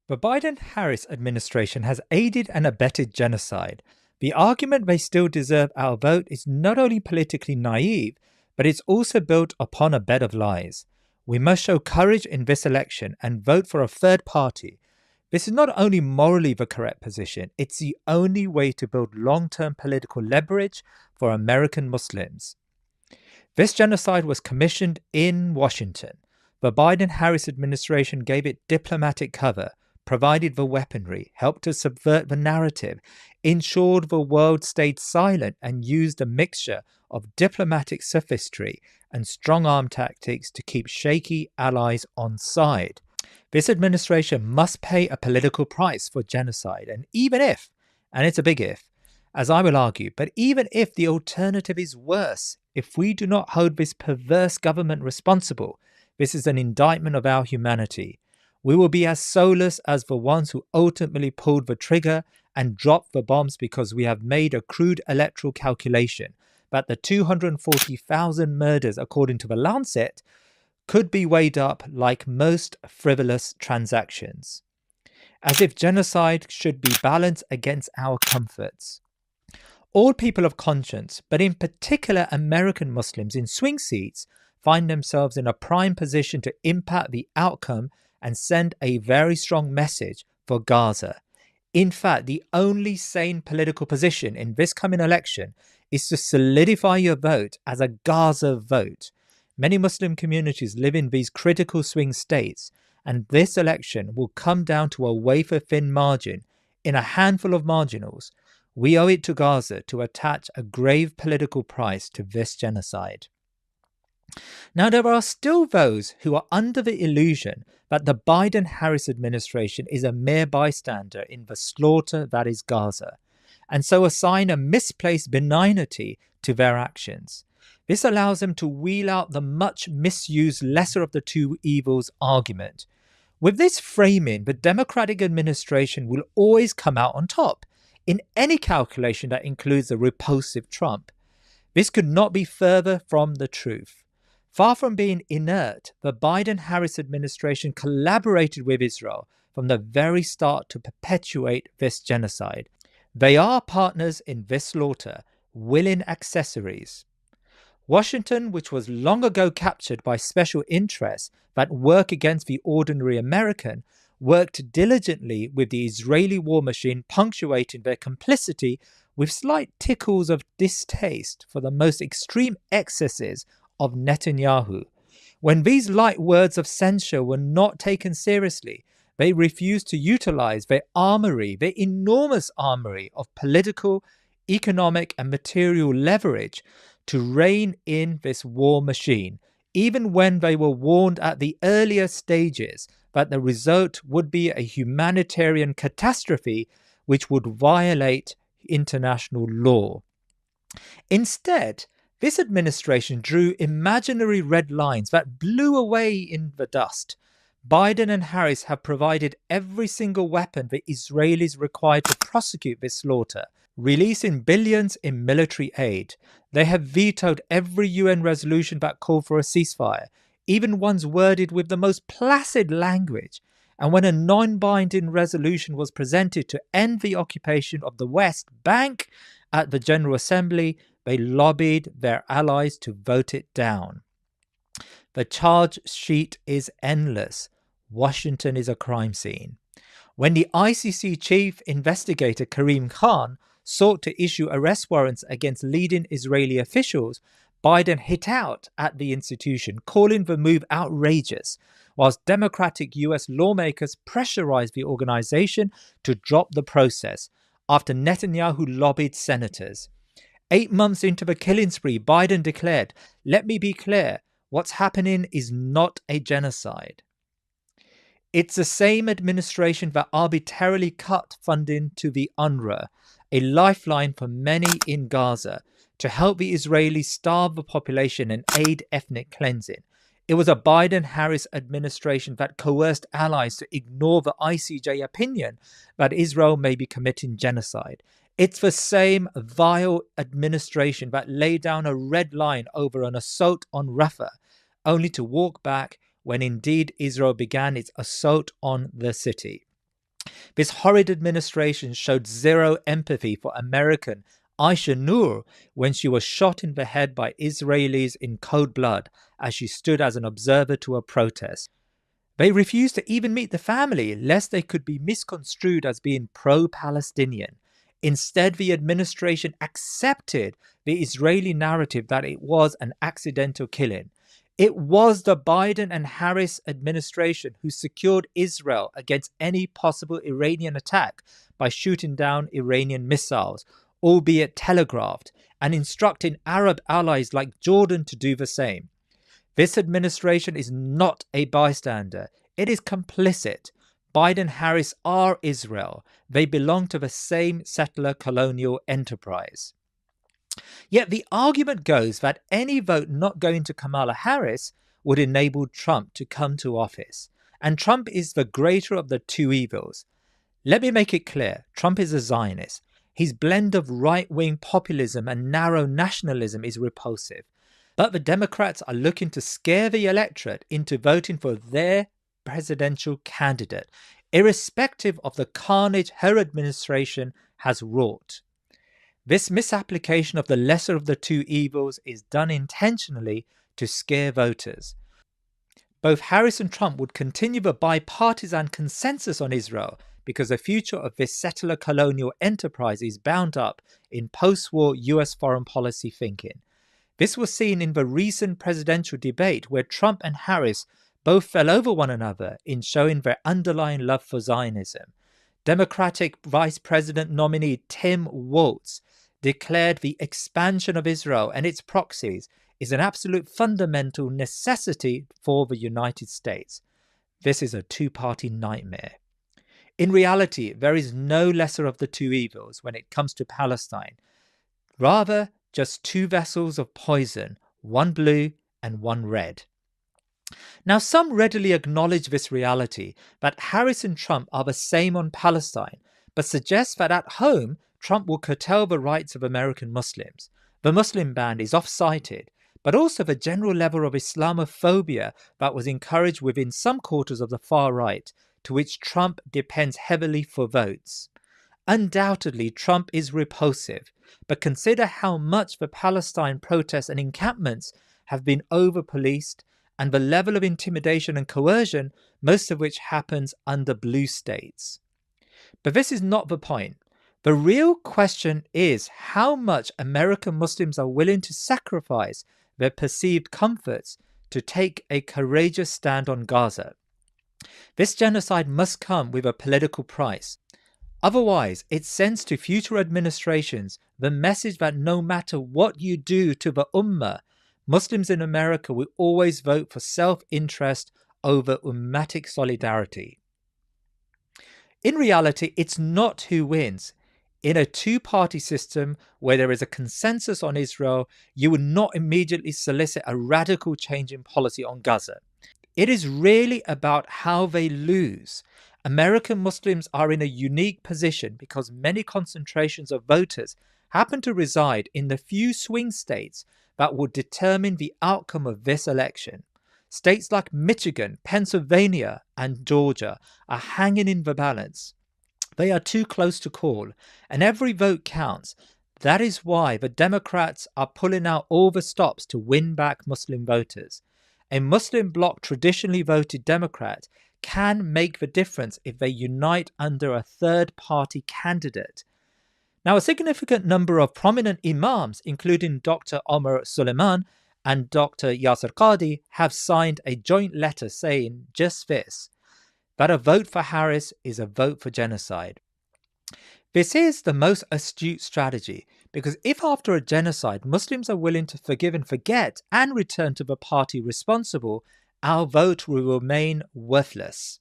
The Biden-Harris administration has aided and abetted genocide. The argument they still deserve our vote is not only politically naive, but it's also built upon a bed of lies. We must show courage in this election and vote for a third party. This is not only morally the correct position, it's the only way to build long-term political leverage for American Muslims. This genocide was commissioned in Washington. The Biden-Harris administration gave it diplomatic cover, provided the weaponry, helped to subvert the narrative, ensured the world stayed silent, and used a mixture of diplomatic sophistry and strong-arm tactics to keep shaky allies on side. This administration must pay a political price for genocide, and even if, and it's a big if, as I will argue, but even if the alternative is worse, if we do not hold this perverse government responsible, this is an indictment of our humanity. We will be as soulless as the ones who ultimately pulled the trigger and dropped the bombs because we have made a crude electoral calculation that the 240,000 murders, according to the Lancet, could be weighed up like most frivolous transactions. As if genocide should be balanced against our comforts. All people of conscience, but in particular American Muslims in swing seats, find themselves in a prime position to impact the outcome and send a very strong message for Gaza. In fact, the only sane political position in this coming election is to solidify your vote as a Gaza vote. Many Muslim communities live in these critical swing states, and this election will come down to a wafer-thin margin in a handful of marginals. We owe it to Gaza to attach a grave political price to this genocide. Now, there are still those who are under the illusion that the Biden-Harris administration is a mere bystander in the slaughter that is Gaza, and so assign a misplaced benignity to their actions. This allows them to wheel out the much misused lesser of the two evils argument. With this framing, the Democratic administration will always come out on top in any calculation that includes a repulsive Trump. This could not be further from the truth. Far from being inert, the Biden-Harris administration collaborated with Israel from the very start to perpetuate this genocide. They are partners in this slaughter, willing accessories. Washington, which was long ago captured by special interests that work against the ordinary American, worked diligently with the Israeli war machine, punctuating their complicity with slight tickles of distaste for the most extreme excesses of Netanyahu. When these light words of censure were not taken seriously, they refused to utilize their armory, their enormous armory of political, economic, and material leverage to rein in this war machine, even when they were warned at the earlier stages that the result would be a humanitarian catastrophe which would violate international law. Instead, this administration drew imaginary red lines that blew away in the dust. Biden and Harris have provided every single weapon the Israelis require to prosecute this slaughter, releasing billions in military aid. They have vetoed every UN resolution that called for a ceasefire, even ones worded with the most placid language. And when a non-binding resolution was presented to end the occupation of the West Bank at the General Assembly, they lobbied their allies to vote it down. The charge sheet is endless. Washington is a crime scene. When the ICC chief investigator Karim Khan sought to issue arrest warrants against leading Israeli officials, Biden hit out at the institution, calling the move outrageous, whilst Democratic US lawmakers pressurized the organization to drop the process after Netanyahu lobbied senators. 8 months into the killing spree, Biden declared, "Let me be clear, what's happening is not a genocide." It's the same administration that arbitrarily cut funding to the UNRWA, a lifeline for many in Gaza, to help the Israelis starve the population and aid ethnic cleansing. It was a Biden-Harris administration that coerced allies to ignore the ICJ opinion that Israel may be committing genocide. It's the same vile administration that laid down a red line over an assault on Rafah, only to walk back when indeed Israel began its assault on the city. This horrid administration showed zero empathy for American Aisha Noor when she was shot in the head by Israelis in cold blood as she stood as an observer to a protest. They refused to even meet the family lest they could be misconstrued as being pro-Palestinian. Instead, the administration accepted the Israeli narrative that it was an accidental killing. It was the Biden and Harris administration who secured Israel against any possible Iranian attack by shooting down Iranian missiles, albeit telegraphed, and instructing Arab allies like Jordan to do the same. This administration is not a bystander. It is complicit. Biden-Harris are Israel. They belong to the same settler colonial enterprise. Yet the argument goes that any vote not going to Kamala Harris would enable Trump to come to office. And Trump is the greater of the two evils. Let me make it clear, Trump is a Zionist. His blend of right-wing populism and narrow nationalism is repulsive. But the Democrats are looking to scare the electorate into voting for their presidential candidate, irrespective of the carnage her administration has wrought. This misapplication of the lesser of the two evils is done intentionally to scare voters. Both Harris and Trump would continue the bipartisan consensus on Israel because the future of this settler colonial enterprise is bound up in post-war US foreign policy thinking. This was seen in the recent presidential debate where Trump and Harris both fell over one another in showing their underlying love for Zionism. Democratic Vice President nominee Tim Walz declared the expansion of Israel and its proxies is an absolute fundamental necessity for the United States. This is a two-party nightmare. In reality, there is no lesser of the two evils when it comes to Palestine. Rather, just two vessels of poison, one blue and one red. Now, some readily acknowledge this reality that Harris and Trump are the same on Palestine, but suggest that at home, Trump will curtail the rights of American Muslims. The Muslim ban is off-cited, but also the general level of Islamophobia that was encouraged within some quarters of the far right, to which Trump depends heavily for votes. Undoubtedly, Trump is repulsive, but consider how much the Palestine protests and encampments have been over-policed and the level of intimidation and coercion, most of which happens under blue states. But this is not the point. The real question is how much American Muslims are willing to sacrifice their perceived comforts to take a courageous stand on Gaza. This genocide must come with a political price. Otherwise, it sends to future administrations the message that no matter what you do to the Ummah, Muslims in America will always vote for self-interest over ummatic solidarity. In reality, it's not who wins. In a two-party system where there is a consensus on Israel, you will not immediately solicit a radical change in policy on Gaza. It is really about how they lose. American Muslims are in a unique position because many concentrations of voters happen to reside in the few swing states that will determine the outcome of this election. States like Michigan, Pennsylvania, and Georgia are hanging in the balance. They are too close to call, and every vote counts. That is why the Democrats are pulling out all the stops to win back Muslim voters. A Muslim bloc traditionally voted Democrat can make the difference if they unite under a third-party candidate. Now, a significant number of prominent imams, including Dr. Omar Suleiman and Dr. Yasser Qadi, have signed a joint letter saying just this, that a vote for Harris is a vote for genocide. This is the most astute strategy, because if after a genocide Muslims are willing to forgive and forget and return to the party responsible, our vote will remain worthless.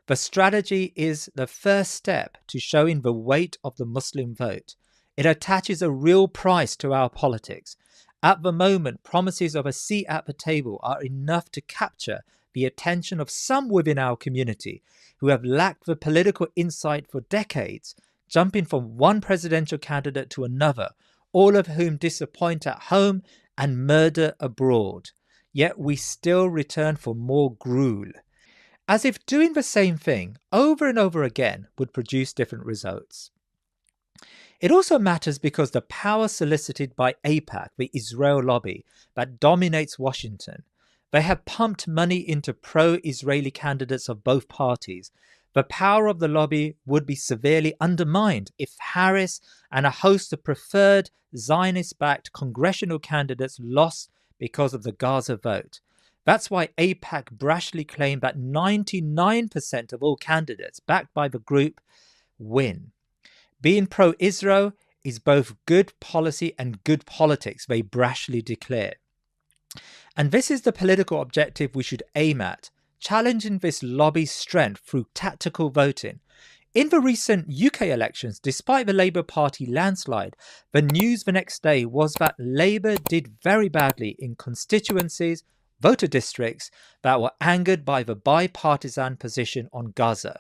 The strategy is the first step to showing the weight of the Muslim vote. It attaches a real price to our politics. At the moment, promises of a seat at the table are enough to capture the attention of some within our community who have lacked the political insight for decades, jumping from one presidential candidate to another, all of whom disappoint at home and murder abroad. Yet we still return for more gruel. as if doing the same thing over and over again would produce different results. It also matters because the power solicited by AIPAC, the Israel lobby that dominates Washington, they have pumped money into pro-Israeli candidates of both parties. The power of the lobby would be severely undermined if Harris and a host of preferred Zionist-backed congressional candidates lost because of the Gaza vote. That's why AIPAC brashly claimed that 99% of all candidates backed by the group win. Being pro-Israel is both good policy and good politics, they brashly declare. And this is the political objective we should aim at, challenging this lobby's strength through tactical voting. In the recent UK elections, despite the Labour Party landslide, the news the next day was that Labour did very badly in constituencies, voter districts that were angered by the bipartisan position on Gaza.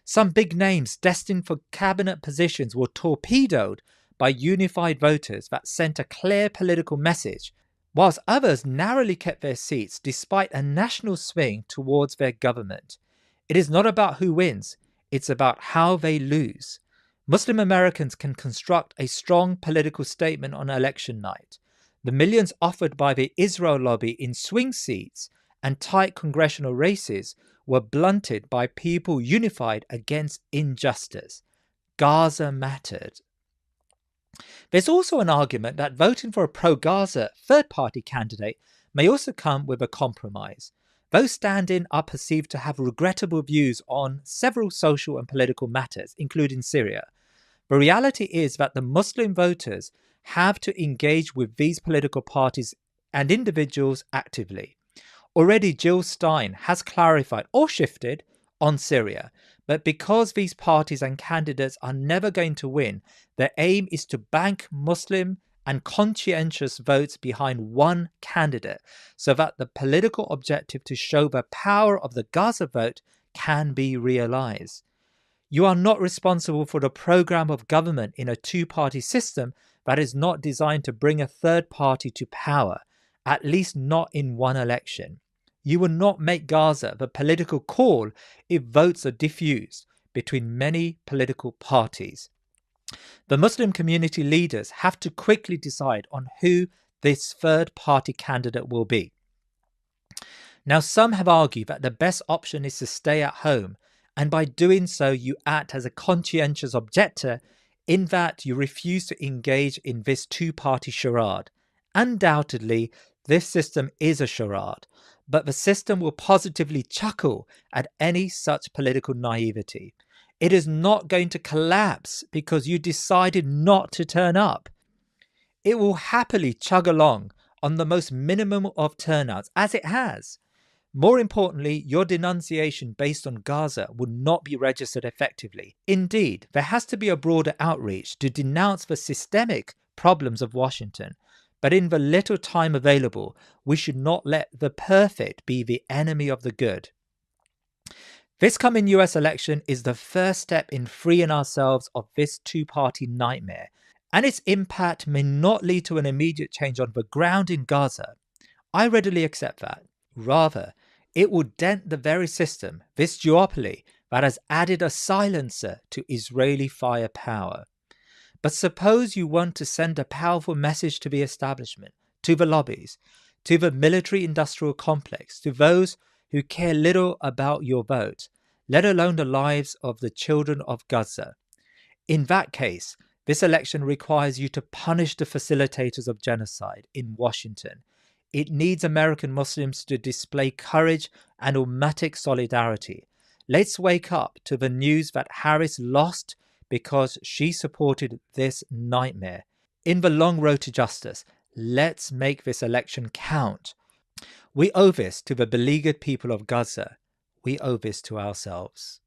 Some big names destined for cabinet positions were torpedoed by unified voters that sent a clear political message, whilst others narrowly kept their seats despite a national swing towards their government. It is not about who wins, it's about how they lose. Muslim Americans can construct a strong political statement on election night. The millions offered by the Israel lobby in swing seats and tight congressional races were blunted by people unified against injustice. Gaza mattered. There's also an argument that voting for a pro-Gaza third-party candidate may also come with a compromise. Those standing are perceived to have regrettable views on several social and political matters, including Syria. The reality is that the Muslim voters have to engage with these political parties and individuals actively. Already Jill Stein has clarified or shifted on Syria, but because these parties and candidates are never going to win, their aim is to bank Muslim and conscientious votes behind one candidate so that the political objective to show the power of the Gaza vote can be realized. You are not responsible for the program of government in a two-party system that is not designed to bring a third party to power, at least not in one election. You will not make Gaza the political call if votes are diffused between many political parties. The Muslim community leaders have to quickly decide on who this third party candidate will be. Now, some have argued that the best option is to stay at home, and by doing so, you act as a conscientious objector in that you refuse to engage in this two-party charade. Undoubtedly, this system is a charade, but the system will positively chuckle at any such political naivety. It is not going to collapse because you decided not to turn up. It will happily chug along on the most minimum of turnouts, as it has. More importantly, your denunciation based on Gaza would not be registered effectively. Indeed, there has to be a broader outreach to denounce the systemic problems of Washington. But in the little time available, we should not let the perfect be the enemy of the good. This coming US election is the first step in freeing ourselves of this two-party nightmare, and its impact may not lead to an immediate change on the ground in Gaza. I readily accept that. Rather, it will dent the very system, this duopoly, that has added a silencer to Israeli firepower. But suppose you want to send a powerful message to the establishment, to the lobbies, to the military-industrial complex, to those who care little about your vote, let alone the lives of the children of Gaza. In that case, this election requires you to punish the facilitators of genocide in Washington. It needs American Muslims to display courage and ummatic solidarity. Let's wake up to the news that Harris lost because she supported this nightmare. In the long road to justice, let's make this election count. We owe this to the beleaguered people of Gaza. We owe this to ourselves.